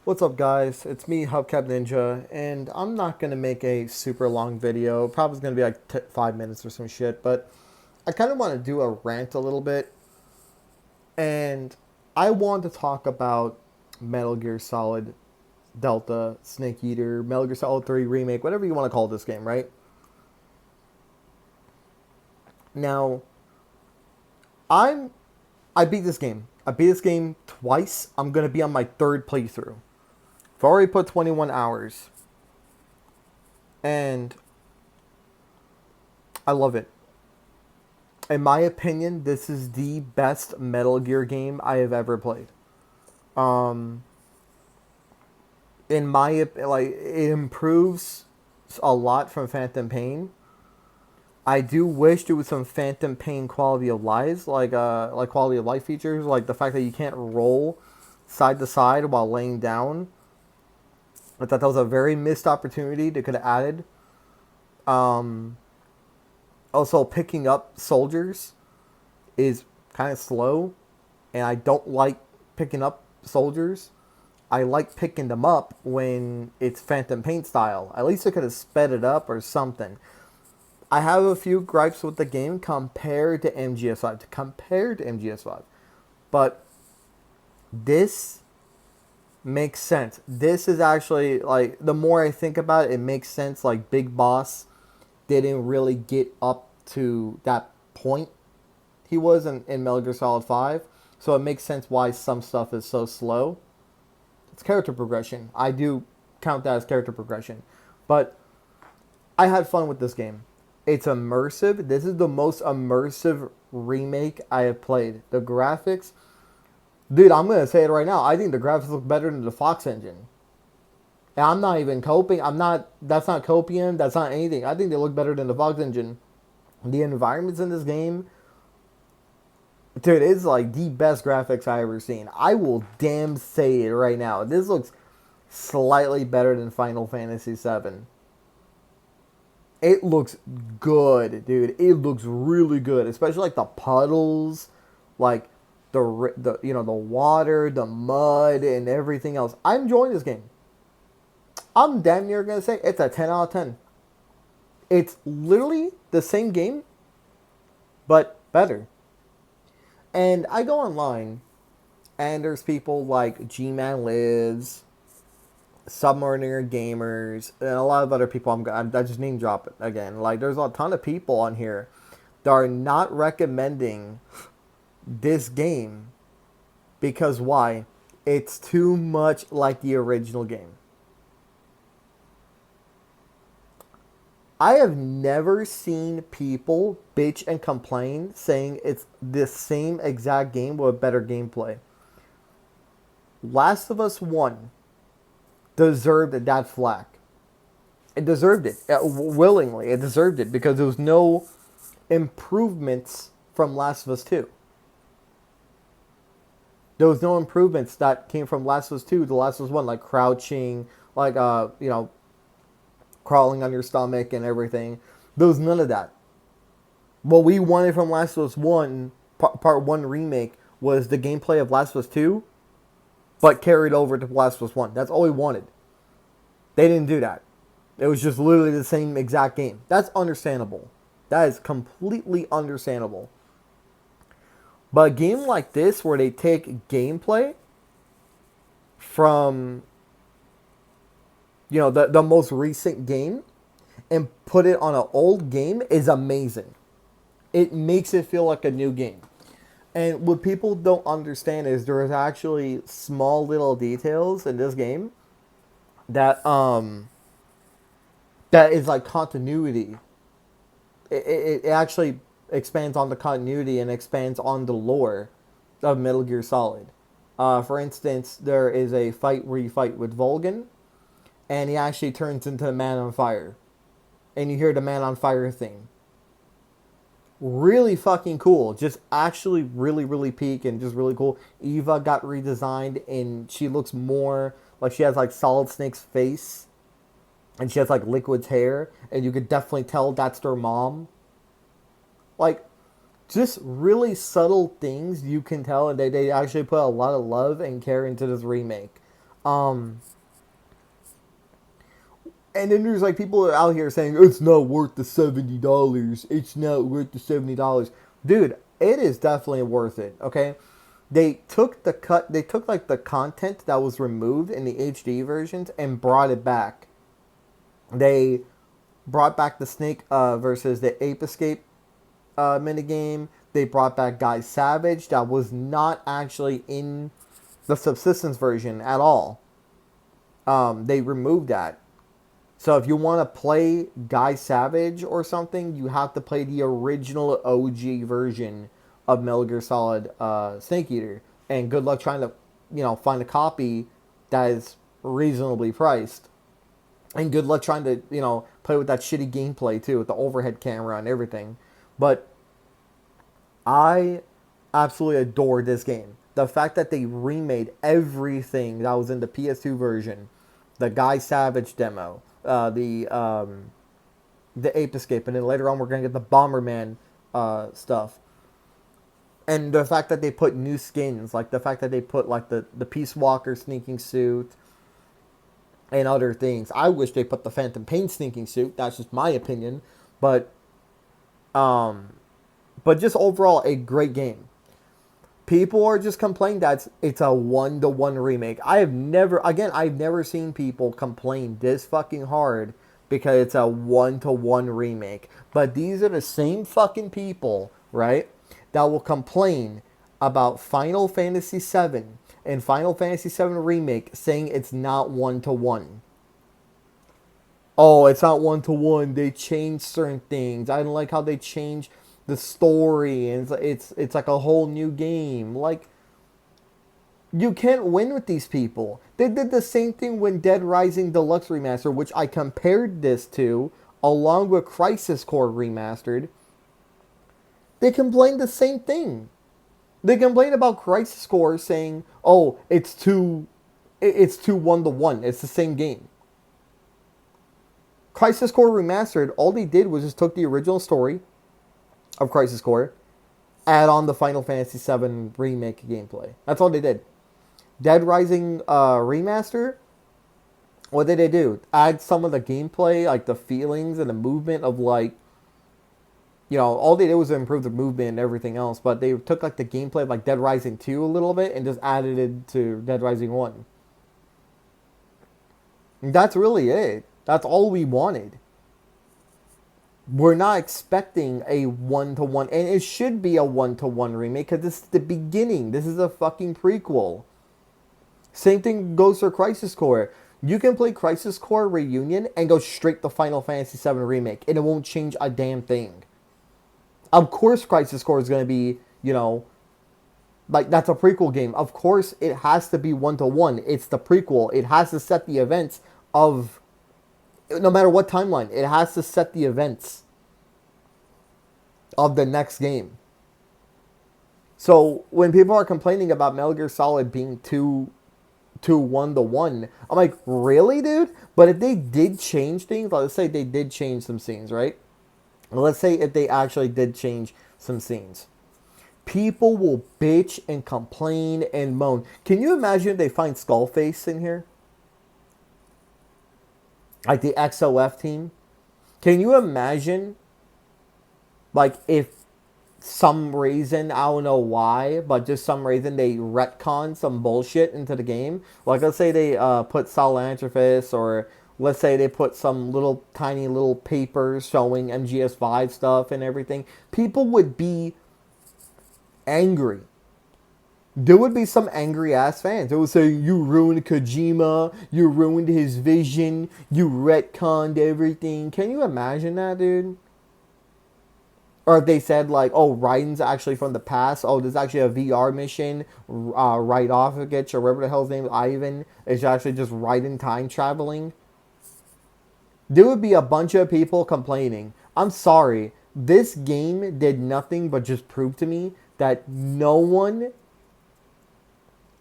What's up, guys? It's me, Hubcap Ninja, and I'm not gonna make a super long video. Probably gonna be like 5 minutes or some shit, but I kind of want to do a rant a little bit, and I want to talk about Metal Gear Solid Delta, Snake Eater, Metal Gear Solid 3 Remake, whatever you want to call this game, right? Now, I'm I beat this game. I beat this game twice. I'm gonna be on my third playthrough. I've already put 21 hours, and I love it. In my opinion, this is the best Metal Gear game I have ever played. Um, it improves a lot from Phantom Pain. I do wish there was some Phantom Pain quality of life, like quality of life features, like the fact that you can't roll side to side while laying down. I thought that was a very missed opportunity they could have added. Um, Also, picking up soldiers is kind of slow, and I don't like picking up soldiers. I like picking them up when it's Phantom Paint style. At least I could have sped it up or something. I have a few gripes with the game compared to MGS5. But this makes sense. This is actually, like, the more I think about it, it makes sense. Like, Big Boss didn't really get up to that point he was in Metal Gear Solid 5. So it makes sense why some stuff is so slow. It's character progression. I do count that as character progression. But I had fun with this game. It's immersive. This is the most immersive remake I have played. The graphics, dude, I'm going to say it right now. I think the graphics look better than the Fox engine. And I'm not even coping. That's not copium. That's not anything. I think they look better than the Fox engine. The environments in this game, dude, it's like the best graphics I ever seen. I will damn say it right now. This looks slightly better than Final Fantasy VII. It looks good, dude. It looks really good, especially like the puddles, like the water, the mud, and everything else. I'm enjoying this game. I'm damn near gonna say it's a 10 out of 10. It's literally the same game, but better. And I go online, and there's people like G-Man Lives, Submariner Gamers, and a lot of other people. I just name drop it again. Like, there's a ton of people on here that are not recommending this game because why? It's too much like the original game. I have never seen people bitch and complain saying it's the same exact game with better gameplay. Last of Us 1 deserved that flack. It deserved it willingly. It deserved it because there was no improvements from Last of Us 2. There was no improvements that came from Last of Us 2 to Last of Us 1, like crouching, like crawling on your stomach and everything. There was none of that. What we wanted from Last of Us 1, Part 1 remake, was the gameplay of Last of Us 2, but carried over to Last of Us 1. That's all we wanted. They didn't do that. It was just literally the same exact game. That's understandable. That is completely understandable. But a game like this, where they take gameplay from, the most recent game and put it on an old game, is amazing. It makes it feel like a new game. And what people don't understand is there is actually small little details in this game that that is like continuity. It actually expands on the continuity and expands on the lore of Metal Gear Solid. For instance, there is a fight where you fight with Volgin, and he actually turns into a Man on Fire, and you hear the Man on Fire theme. Really fucking cool. Just actually really, really peak and just really cool. Eva got redesigned, and she looks more like she has like Solid Snake's face, and she has like Liquid's hair, and you could definitely tell that's their mom. Like, just really subtle things you can tell, and they actually put a lot of love and care into this remake. Um, and then there's like people out here saying it's not worth the $70. It's not worth the $70. Dude, it is definitely worth it. Okay, they took the cut. They took like the content that was removed in the HD versions and brought it back. They brought back the Snake versus the Ape Escape minigame. They brought back Guy Savage that was not actually in the Subsistence version at all. They removed that. So if you want to play Guy Savage or something, you have to play the original OG version of Metal Gear Solid Snake Eater. And good luck trying to, find a copy that is reasonably priced. And good luck trying to, play with that shitty gameplay too, with the overhead camera and everything. But I absolutely adore this game. The fact that they remade everything that was in the PS2 version, the Guy Savage demo, the Ape Escape, and then later on we're gonna get the Bomberman stuff. And the fact that they put new skins, like the fact that they put like the Peace Walker sneaking suit and other things. I wish they put the Phantom Pain sneaking suit. That's just my opinion, but just overall a great game. People are just complaining that it's a 1-to-1 remake. I've never seen people complain this fucking hard because it's a 1-to-1 remake. But these are the same fucking people, right, that will complain about Final Fantasy VII and Final Fantasy VII Remake saying it's not 1-to-1. Oh, it's not 1-to-1. They changed certain things. I don't like how they changed the story, and it's like a whole new game. Like, you can't win with these people. They did the same thing when Dead Rising Deluxe Remaster, which I compared this to, along with Crisis Core Remastered. They complained the same thing. They complained about Crisis Core saying, "Oh, it's too 1-to-1. It's the same game." Crisis Core Remastered, all they did was just took the original story of Crisis Core, add on the Final Fantasy VII Remake gameplay. That's all they did. Dead Rising Remaster, what did they do? Add some of the gameplay, like the feelings and the movement of like, all they did was improve the movement and everything else, but they took like the gameplay of like Dead Rising 2 a little bit and just added it to Dead Rising 1. And that's really it. That's all we wanted. We're not expecting a 1-to-1, and it should be a 1-to-1 remake because this is the beginning. This is a fucking prequel. Same thing goes for Crisis Core. You can play Crisis Core Reunion and go straight to Final Fantasy VII Remake, and it won't change a damn thing. Of course Crisis Core is going to be, like, that's a prequel game. Of course it has to be 1-to-1. It's the prequel. It has to set the events of, no matter what timeline, it has to set the events of the next game. So when people are complaining about Metal Gear Solid being too 1-to-1, I'm like, really, dude? But if they did change things, let's say they did change some scenes, right? Let's say if they actually did change some scenes, people will bitch and complain and moan. Can you imagine if they find Skullface in here? Like the XOF team? Can you imagine, like, if some reason, I don't know why, but just some reason they retcon some bullshit into the game? Like, let's say they put Sahelanthropus, or let's say they put some little tiny little papers showing MGS5 stuff and everything. People would be angry. There would be some angry ass fans. They would say, you ruined Kojima, you ruined his vision, you retconned everything. Can you imagine that, dude? Or if they said, like, oh, Raiden's actually from the past. Oh, there's actually a VR mission. Raidovich, or whatever the hell's name, Ivan, is actually just Raiden time traveling. There would be a bunch of people complaining. I'm sorry. This game did nothing but just prove to me that no one...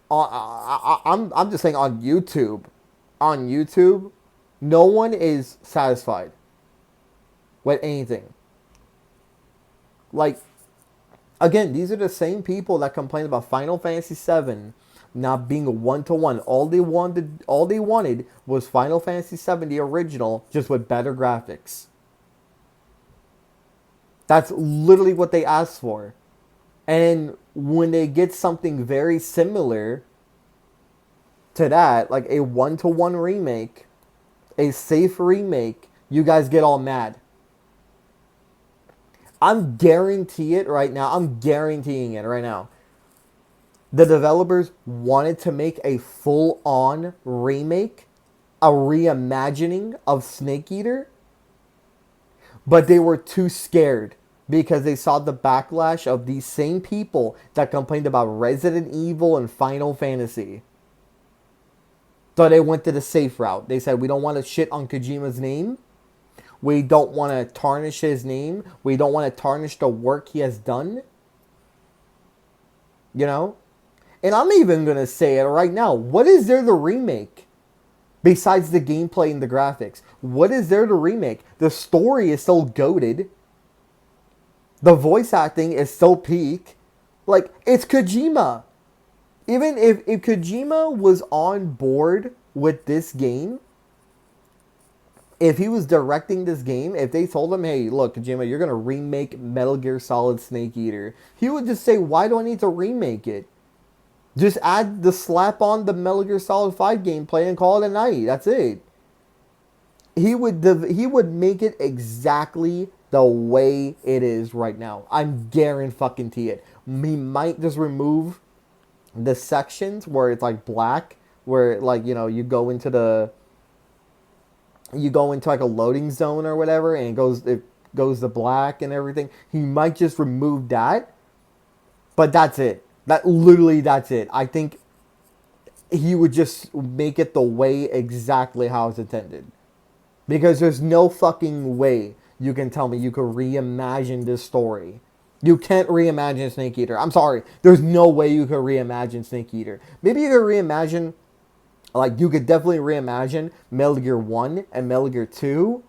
I'm just saying on YouTube, no one is satisfied with anything. Like, again, these are the same people that complain about Final Fantasy VII, not being a 1-to-1. All they wanted was Final Fantasy VII, the original, just with better graphics. That's literally what they asked for. And when they get something very similar to that, like a 1-to-1 remake, a safe remake, you guys get all mad. I'm guaranteeing it right now. The developers wanted to make a full-on remake, a reimagining of Snake Eater, but they were too scared because they saw the backlash of these same people that complained about Resident Evil and Final Fantasy. So they went to the safe route. They said, we don't want to shit on Kojima's name. We don't want to tarnish his name. We don't want to tarnish the work he has done. You know? And I'm even going to say it right now. What is there to remake? Besides the gameplay and the graphics. What is there to remake? The story is still goated. The voice acting is still peak. Like, it's Kojima. Even if Kojima was on board with this game, if he was directing this game, if they told him, hey, look, Kojima, you're going to remake Metal Gear Solid Snake Eater, he would just say, why do I need to remake it? Just add the slap on the Metal Gear Solid 5 gameplay and call it a night. That's it. He would make it exactly the way it is right now. I'm guaranteeing it. He might just remove the sections where it's like black, where like, you know, you go into like a loading zone or whatever, and it goes to black and everything. He might just remove that, but that's it. That's it. I think he would just make it the way exactly how it's intended. Because there's no fucking way you can tell me you could reimagine this story. You can't reimagine Snake Eater. I'm sorry. There's no way you could reimagine Snake Eater. Maybe you could reimagine, like, you could definitely reimagine Metal Gear 1 and Metal Gear 2,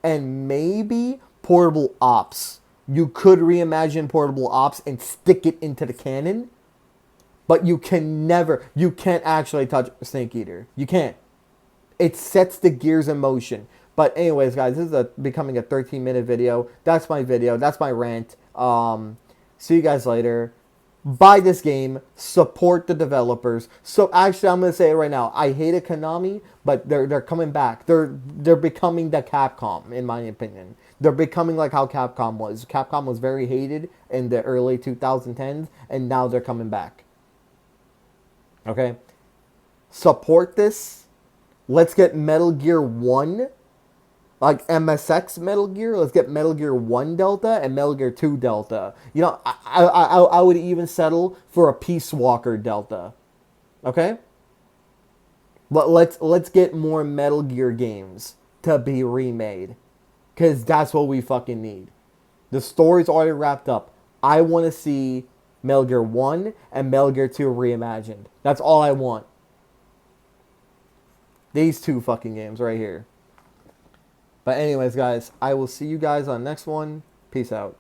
and maybe Portable Ops. You could reimagine Portable Ops and stick it into the canon, but you can't actually touch Snake Eater. You can't. It sets the gears in motion. But anyways, guys, this is becoming a 13-minute video. That's my video. That's my rant. See you guys later. Buy this game. Support the developers. So actually, I'm gonna say it right now. I hated Konami, but they're coming back. They're becoming the Capcom, in my opinion. They're becoming like how Capcom was. Capcom was very hated in the early 2010s, and now they're coming back. Okay? Support this. Let's get Metal Gear 1, like MSX Metal Gear. Let's get Metal Gear 1 Delta and Metal Gear 2 Delta. You know, I would even settle for a Peace Walker Delta. Okay? But let's get more Metal Gear games to be remade. Because that's what we fucking need. The story's already wrapped up. I want to see Metal Gear 1 and Metal Gear 2 reimagined. That's all I want. These two fucking games right here. But anyways, guys, I will see you guys on the next one. Peace out.